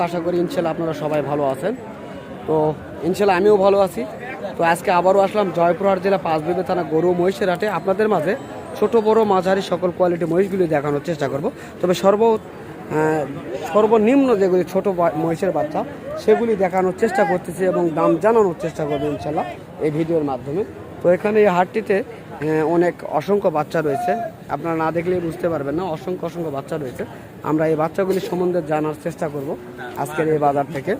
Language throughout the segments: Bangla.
আশা করি ইনশাল্লাহ আপনারা সবাই ভালো আছেন। তো ইনশাল্লাহ আমিও ভালো আছি। তো আজকে আবারও আসলাম জয়পুরহাট জেলা পাঁচবিবি থানা গরু মহিষের হাটে। আপনাদের মাঝে ছোট বড় মাঝারি সকল কোয়ালিটি মহিষগুলি দেখানোর চেষ্টা করব। তবে সর্বনিম্ন যেগুলি ছোট মহিষের বাচ্চা সেগুলি দেখানোর চেষ্টা করতেছি এবং দাম জানানোর চেষ্টা করবো ইনশাল্লাহ এই ভিডিওর মাধ্যমে। তো এখানে এই হাটটিতে অনেক অসংখ্য বাচ্চা রয়েছে, আপনারা না দেখলেই বুঝতে পারবেন না। অসংখ্য বাচ্চা রয়েছে। আমরা এই বাচ্চাগুলি সম্বন্ধে জানার চেষ্টা করব আজকের এই বাজার থেকে।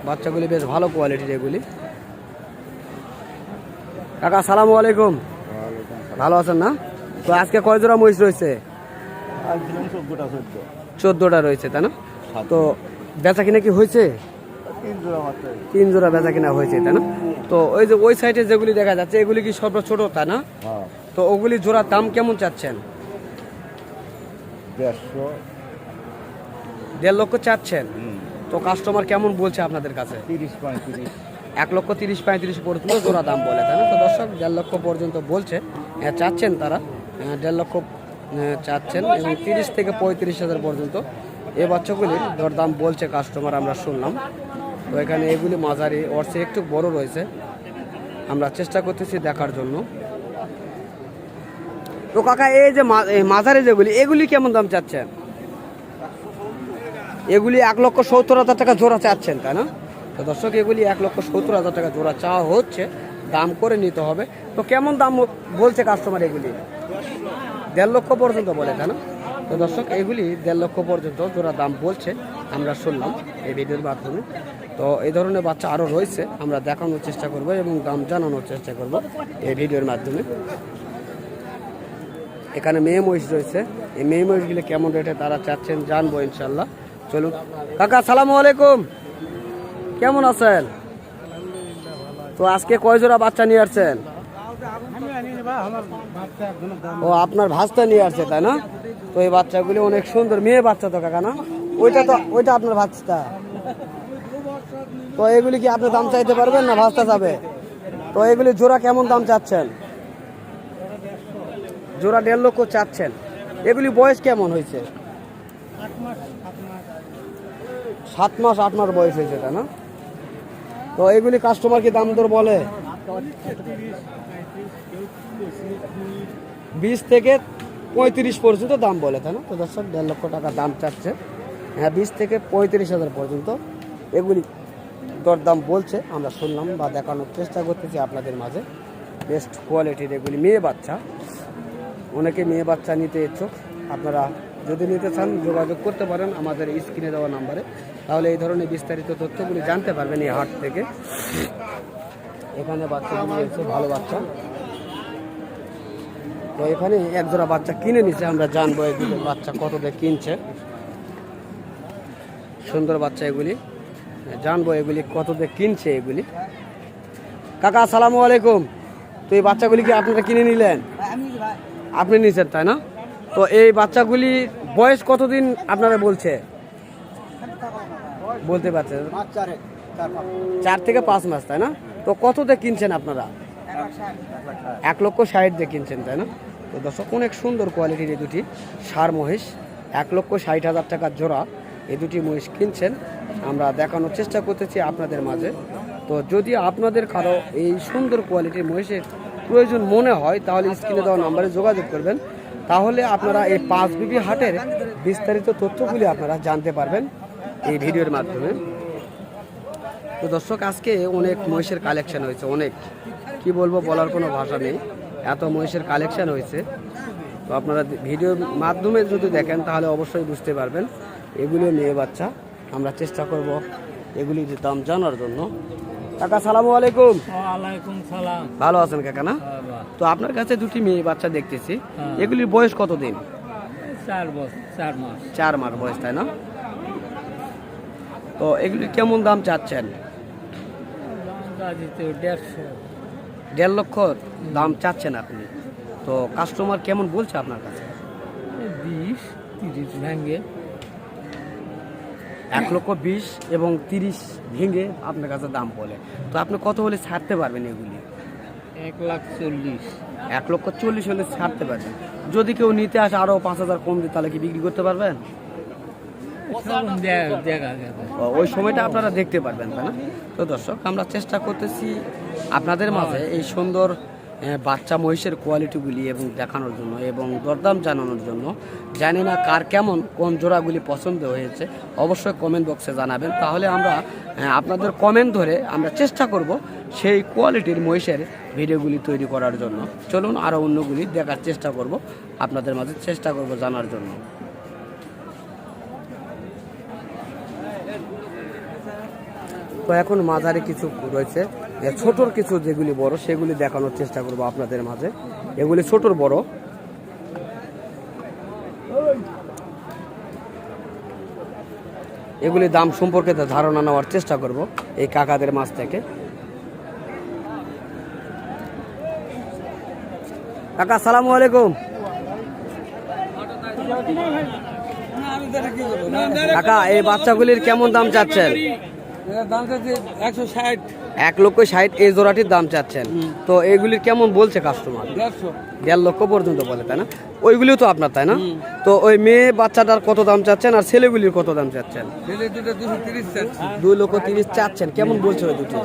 বাচ্চাগুলি বেশ ভালো কোয়ালিটির এগুলি। কাকা আসসালামু আলাইকুম, ভালো আছেন না? তো আজকে কয় জোড়া মহিষ রয়েছে? 14টা রয়েছে, তাই না? তো বেচা কিনা কি হয়েছে? 3 জোড়া বেচা কিনা হয়েছে, তাই না? তো ওই যে ওই সাইডে যেগুলি দেখা যাচ্ছে এগুলি কি সব ছোট, তাই না? তো ওগুলি জোড়ার দাম কেমন চাচ্ছেন? 1.5 লক্ষ চাচ্ছেন। তো কাস্টমার কেমন বলছে আপনাদের কাছে? 1,30,35,1,35,000 পর্যন্ত জোড়া দাম বলে, তাই না? তো দর্শক 1.5 লক্ষ পর্যন্ত বলছে, চাচ্ছেন তারা 1.5 লক্ষ চাচ্ছেন এবং 30 থেকে 35,000 পর্যন্ত এই বাচ্চাগুলির দরদাম বলছে কাস্টমার, আমরা শুনলাম। তো এখানে এগুলি মাঝারি ওর চেয়ে একটু বড় রয়েছে, আমরা চেষ্টা করতেছি দেখার জন্য। তো কাকা এই যে মাঝারি যেগুলি এগুলি কেমন দাম চাচ্ছেন? এগুলি 1,70,000 টাকা জোড়া চাচ্ছেন, তাই না? তো দর্শক এগুলি 1,70,000 টাকা জোড়া চাওয়া হচ্ছে, দাম করে নিতে হবে। তো কেমন দাম বলছে কাস্টমার? এগুলি 1.5 লক্ষ পর্যন্ত বলে, তাই না? তো দর্শক এগুলি 1.5 লক্ষ পর্যন্ত জোড়া দাম বলছে, আমরা শুনলাম এই ভিডিওর মাধ্যমে। তো এই ধরনের বাচ্চা আরও রয়েছে, আমরা দেখানোর চেষ্টা করব এবং দাম জানানোর চেষ্টা করব এই ভিডিওর মাধ্যমে। এখানে মেয়ে মহিষ রয়েছে, এই মেয়ে মহিষগুলি কেমন রেটে তারা চাচ্ছেন জানবো ইনশাল্লাহ। চলুন কাকা আসসালামু আলাইকুম, কেমন আছেন? তো আজকে কয় জোড়া বাচ্চা নিয়ে আসছেন? ও আপনার ভাস্তা নিয়ে আসছে, তাই না? তো এই বাচ্চাগুলি অনেক সুন্দর মেয়ে বাচ্চা তো কাকা, না? ওইটা আপনার ভাস্তা। তো এগুলি কি আপনি দাম চাইতে পারবেন না ভাস্তা যাবে? তো এগুলি জোড়া কেমন দাম চাচ্ছেন? জোড়া 1.5 লক্ষ চাচ্ছেন। এগুলি বয়স কেমন হয়েছে? 7 মাস 8 মাস বয়স হয়েছে, তাই না? তো এগুলি কাস্টমার কি দাম দর বলে? 20 থেকে 35 পর্যন্ত দাম বলে, তাই না? তো দর্শক 1.5 লক্ষ টাকা দাম চাচ্ছে, হ্যাঁ 20 থেকে 35,000 পর্যন্ত এগুলি দরদাম বলছে, আমরা শুনলাম বা দেখানোর চেষ্টা করতেছি আপনাদের মাঝে। বেস্ট কোয়ালিটির এগুলি মেয়ে বাচ্চা, অনেকে মেয়ে বাচ্চা নিতে ইচ্ছুক। আপনারা যদি নিতে চান যোগাযোগ করতে পারেন আমাদের স্ক্রিনে দেওয়া নাম্বারে, তাহলে এই ধরনের বিস্তারিত তথ্যগুলি জানতে পারবেন এই হাট থেকে। এখানে বাচ্চাগুলি রয়েছে ভালো বাচ্চা। তো এখানে এক জোড়া বাচ্চা কিনে নিছে, আমরা জানবো এগুলো বাচ্চা কত দিয়ে কিনছে। সুন্দর বাচ্চা এগুলি, জানবো এগুলি কত দিয়ে কিনছে এগুলি। কাকা আসসালামু আলাইকুম, তো এই বাচ্চাগুলি কি আপনারা কিনে নিলেন? আপনি নিছেন, তাই না? তো এই বাচ্চাগুলি বয়স কতদিন আপনারা বলছে? বলতে পারছেন 4 থেকে 5 মাস, তাই না? তো কত দিয়ে কিনছেন আপনারা? 1,60,000 দিয়ে কিনছেন, তাই না? তো দর্শক অনেক সুন্দর কোয়ালিটির এই দুটি ষাঁড় মহিষ, 1,60,000 টাকার জোড়া এই দুটি মহিষ কিনছেন, আমরা দেখানোর চেষ্টা করতেছি আপনাদের মাঝে। তো যদি আপনাদের কারো এই সুন্দর কোয়ালিটির মহিষের প্রয়োজন মনে হয় তাহলে স্ক্রিনে দেওয়া নম্বরে যোগাযোগ করবেন, তাহলে আপনারা এই পাঁচবিবি হাটের বিস্তারিত তথ্যগুলি আপনারা জানতে পারবেন এই ভিডিওর মাধ্যমে। তো দর্শক আজকে অনেক মহিষের কালেকশন হয়েছে, অনেক কি বলবো, বলার কোনো ভাষা নেই, এত মহিষের কালেকশন হয়েছে। তো আপনারা ভিডিওর মাধ্যমে যদি দেখেন তাহলে অবশ্যই বুঝতে পারবেন এগুলো মেয়ে বাচ্চা। আমরা চেষ্টা করব এগুলির দাম জানার জন্য। কাকা সালামু আলাইকুম। ওয়ালাইকুম সালাম। ভালো আছেন কাকা, না? তো আপনার কাছে দুটি মেয়ে বাচ্চা দেখতেছি, এগুলির বয়স কতদিন? 4 মাস 4 মাস বয়স, তাই না? তো এগুলি কেমন দাম চাচ্ছেন? 1.5 লক্ষ দাম চাচ্ছেন আপনি। তো কাস্টমার কেমন বলছে আপনার কাছে? 20-30 ভেঙে। 1,20,000 এবং 30 ভেঙে আপনার কাছে দাম বলে। তো আপনি কত হলে ছাড়তে পারবেন এগুলি? 1,40,000। 1,40,000 হলে ছাড়তে পারবেন। যদি কেউ নিতে আসে আরো 5,000 কম দিয়ে তাহলে কি বিক্রি করতে পারবেন? তখন দেখা যাবে। ওই সময়টা আপনারা দেখতে পারবেন, তাই না? তো দর্শক, আমরা চেষ্টা করতেছি আপনাদের মাঝে এই সুন্দর বাচ্চা মহিষের কোয়ালিটিগুলি এবং দেখানোর জন্য এবং দরদাম জানানোর জন্য। জানি না কার কেমন কোন জোড়াগুলি পছন্দ হয়েছে, অবশ্যই কমেন্ট বক্সে জানাবেন। তাহলে আমরা আপনাদের কমেন্ট ধরে আমরা চেষ্টা করব সেই কোয়ালিটির মহিষের ভিডিওগুলি তৈরি করার জন্য। চলুন আরও অন্যগুলি দেখার চেষ্টা করব, আপনাদের মাঝে চেষ্টা করব জানার জন্য। তো এখন মাঝারি কিছু রয়েছে, ছোটর কিছু যেগুলি বড় সেগুলি দেখানোর চেষ্টা করব আপনাদের মাঝে। এগুলি ছোটর বড়। এগুলি দাম সম্পর্কে ধারণা নেওয়ার চেষ্টা করব এই কাকাদের মাছ থেকে। কাকা আসসালামু আলাইকুম। কাকা, এই বাচ্চাগুলির কেমন দাম চাচ্ছেন? 1,60,000 এই জোড়াটির দাম চাচ্ছেন। তো এইগুলির কেমন বলছে কাস্টমার? 1.5 লক্ষ পর্যন্ত বলে, তাই না? ওইগুলিও তো আপনার, তাই না? তো ওই মেয়ে বাচ্চাটার কত দাম চাচ্ছেন আর ছেলেগুলির কত দাম চাচ্ছেন? 2,30,000 চাচ্ছেন। কেমন বলছে ওই দুটো?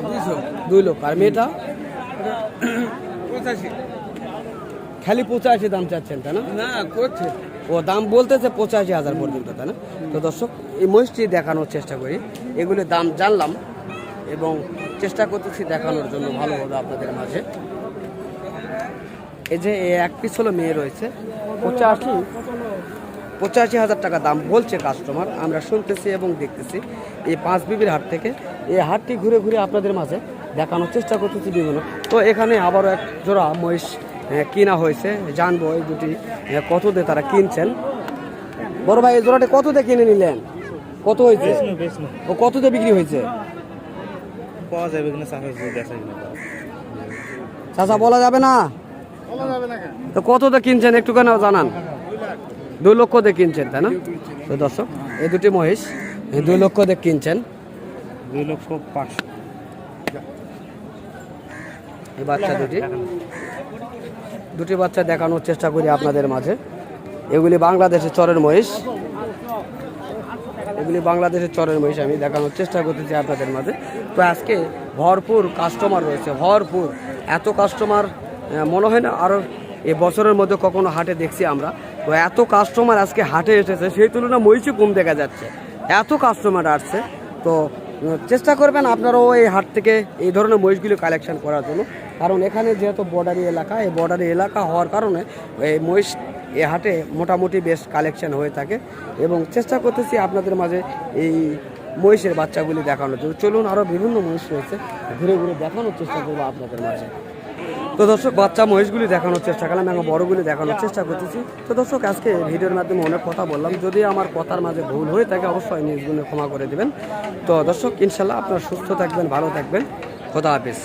2 লক্ষ। আর মেয়েটা খালি 85 দাম চাচ্ছেন, তাই না? ও দাম বলতেছে 85,000 পর্যন্ত, তাই না? তো দর্শক, এই মহিষটি দেখানোর চেষ্টা করি। এগুলির দাম জানলাম এবং চেষ্টা করতেছি দেখানোর জন্য ভালোভাবে আপনাদের মাঝে। এই যে এক পিস হলো মেয়ে রয়েছে, 85,000 টাকা দাম বলছে কাস্টমার। আমরা শুনতেছি এবং দেখতেছি এই পাঁচ বিবির হাট থেকে। এই হাটটি ঘুরে ঘুরে আপনাদের মাঝে দেখানোর চেষ্টা করতেছি বিভিন্ন। তো এখানে আবারও এক জোড়া মহিষ কিনা হয়েছে, জানবো এই দুটি কত দিয়ে তারা কিনছেন। বড় ভাই, এই জোড়াটা কত দিয়ে কিনে নিলেন? কত হয়েছে? ও কত দিয়ে বিক্রি হয়েছে? চাচা বলা যাবে না? তো কত দিয়ে কিনছেন একটু কেন জানান? 2 লক্ষ দিয়ে কিনছেন, তাই না? তো দর্শক, এই দুটি মহিষ 2 লক্ষ দিয়ে কিনছেন। 2,05,000 এই বাচ্চা দুটি বাচ্চা দেখানোর চেষ্টা করি আপনাদের মাঝে। এগুলি বাংলাদেশের চরের মহিষ, আমি দেখানোর চেষ্টা করতেছি আপনাদের মাঝে। তো আজকে ভরপুর কাস্টমার রয়েছে, ভরপুর। এত কাস্টমার মনে হয় না আরও এ বছরের মধ্যে কখনো হাটে দেখছি আমরা। তো এত কাস্টমার আজকে হাটে এসেছে, সেই তুলনায় মহিষই কম দেখা যাচ্ছে, এত কাস্টমার আসছে। তো চেষ্টা করবেন আপনারাও এই হাট থেকে এই ধরনের মহিষগুলি কালেকশন করার জন্য। কারণ এখানে যেহেতু বর্ডারি এলাকা, এই বর্ডারি এলাকা হওয়ার কারণে এই মহিষ এই হাটে মোটামুটি বেশ কালেকশন হয়ে থাকে। এবং চেষ্টা করতেছি আপনাদের মাঝে এই মহিষের বাচ্চাগুলি দেখানোর জন্য। চলুন আরও বিভিন্ন মহিষ রয়েছে, ঘুরে ঘুরে দেখানোর চেষ্টা করবো আপনাদের মাঝে। তো দর্শক, বাচ্চা মহিষগুলি দেখানোর চেষ্টা করলাম এবং বড়গুলি দেখানোর চেষ্টা করতেছি। তো দর্শক, আজকে ভিডিওর মাধ্যমে অনেক কথা বললাম। যদি আমার কথার মাঝে ভুল হয়ে থাকে অবশ্যই নিজগুলো ক্ষমা করে দেবেন। তো দর্শক, ইনশাল্লাহ আপনারা সুস্থ থাকবেন, ভালো থাকবেন। খোদা হাফেজ।